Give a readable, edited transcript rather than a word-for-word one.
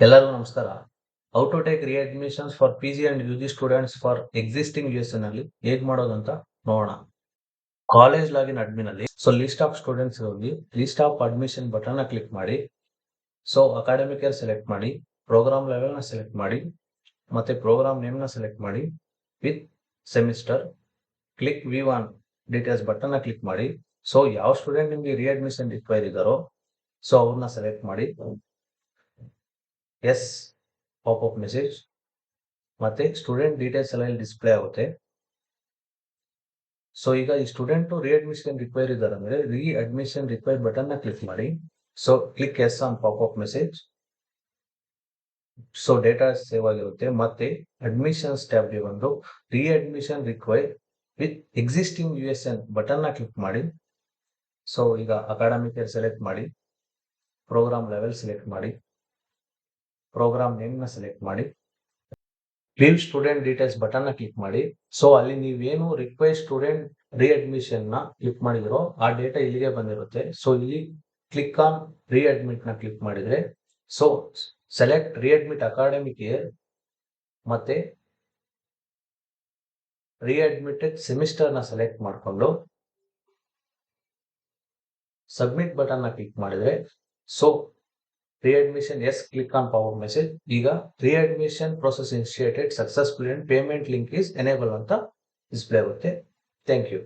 ಎಲ್ಲರಿಗೂ ನಮಸ್ಕಾರ. How to take readmissions for PG and UG students for existing USN ಅಲ್ಲಿ ಹೇಗ್ ಮಾಡೋದಂತ ನೋಡೋಣ. ಕಾಲೇಜ್ ಲಾಗಿನ್ ಅಡ್ಮಿನ್ ಅಲ್ಲಿ ಲಿಸ್ಟ್ ಆಫ್ ಸ್ಟೂಡೆಂಟ್ಸ್ ಹೋಗಿ ಲಿಸ್ಟ್ ಆಫ್ ಅಡ್ಮಿಷನ್ ಬಟನ್ ನ ಕ್ಲಿಕ್ ಮಾಡಿ. ಅಕಾಡೆಮಿಕ್ ಇಯರ್ ಸೆಲೆಕ್ಟ್ ಮಾಡಿ, ಪ್ರೋಗ್ರಾಮ್ ಲೆವೆಲ್ ನ ಸೆಲೆಕ್ಟ್ ಮಾಡಿ, ಮತ್ತೆ ಪ್ರೋಗ್ರಾಮ್ ನೇಮ್ ನ ಸೆಲೆಕ್ಟ್ ಮಾಡಿ. With semester click view on details button ನ ಕ್ಲಿಕ್ ಮಾಡಿ. ಯಾವ ಸ್ಟೂಡೆಂಟ್ ನಿಮ್ಗೆ ರಿಅಡ್ಮಿಷನ್ ರಿಕ್ವೈರ್ ಇದಾರೋ ಅವ್ರನ್ನ ಸೆಲೆಕ್ಟ್ ಮಾಡಿ. ಎಸ್ ಪಾಪ್ಅಪ್ ಮೆಸೇಜ್ ಮತ್ತೆ ಸ್ಟೂಡೆಂಟ್ ಡೀಟೇಲ್ಸ್ ಎಲ್ಲ ಇಲ್ಲಿ ಡಿಸ್ಪ್ಲೇ ಆಗುತ್ತೆ. ಈಗ ಈ ಸ್ಟೂಡೆಂಟ್ ರಿಅಡ್ಮಿಷನ್ ರಿಕ್ವೈರ್ ಇದ್ದಾರೆ ಅಂದ್ರೆ ರಿಅಡ್ಮಿಷನ್ ರಿಕ್ವೈರ್ ಬಟನ್ ನ ಕ್ಲಿಕ್ ಮಾಡಿ. Click yes on popup message. Data save ಆಗಿರುತ್ತೆ. ಮತ್ತೆ ಅಡ್ಮಿಷನ್ಸ್ ಟ್ಯಾಬ್ ಗೆ ಬಂದು readmission require with existing USN button ನ ಕ್ಲಿಕ್ ಮಾಡಿ. ಈಗ ಅಕಾಡೆಮಿಕ್ ಇಯರ್ ಸೆಲೆಕ್ಟ್ ಮಾಡಿ, ಪ್ರೋಗ್ರಾಮ್ ಲೆವೆಲ್ ಸೆಲೆಕ್ಟ್ ಮಾಡಿ, ಪ್ರೋಗ್ರಾಮ್ ನೇಮ್ ನ ಸೆಲೆಕ್ಟ್ ಮಾಡಿ, ಲೀವ್ ಸ್ಟೂಡೆಂಟ್ ಡೀಟೇಲ್ಸ್ ಬಟನ್ ನ ಕ್ಲಿಕ್ ಮಾಡಿ. ಅಲ್ಲಿ ನೀವೇನು ರಿಕ್ವೈರ್ ಸ್ಟೂಡೆಂಟ್ ರಿಅಡ್ಮಿಷನ್ ನ ಕ್ಲಿಕ್ ಮಾಡಿದಿರೋ ಆ ಡೇಟಾ ಇಲ್ಲಿಗೆ ಬಂದಿರುತ್ತೆ. ಇಲ್ಲಿ ಕ್ಲಿಕ್ ಆನ್ ರಿಅಡ್ಮಿಟ್ ನ ಕ್ಲಿಕ್ ಮಾಡಿದ್ರೆ ಸೆಲೆಕ್ಟ್ ರಿಅಡ್ಮಿಟ್ ಅಕಾಡೆಮಿಕ್ ಇಯರ್ ಮತ್ತೆ ರಿಅಡ್ಮಿಟೆಡ್ ಸೆಮಿಸ್ಟರ್ ನ ಸೆಲೆಕ್ಟ್ ಮಾಡಿಕೊಂಡು ಸಬ್ಮಿಟ್ ಬಟನ್ ನ ಕ್ಲಿಕ್ ಮಾಡಿದ್ರೆ readmission yes click on power message. ಈಗ readmission process initiated successfully and payment link is enabled ಅಂತ ಡಿಸ್ಪ್ಲೇ ಆಗುತ್ತೆ. Thank you.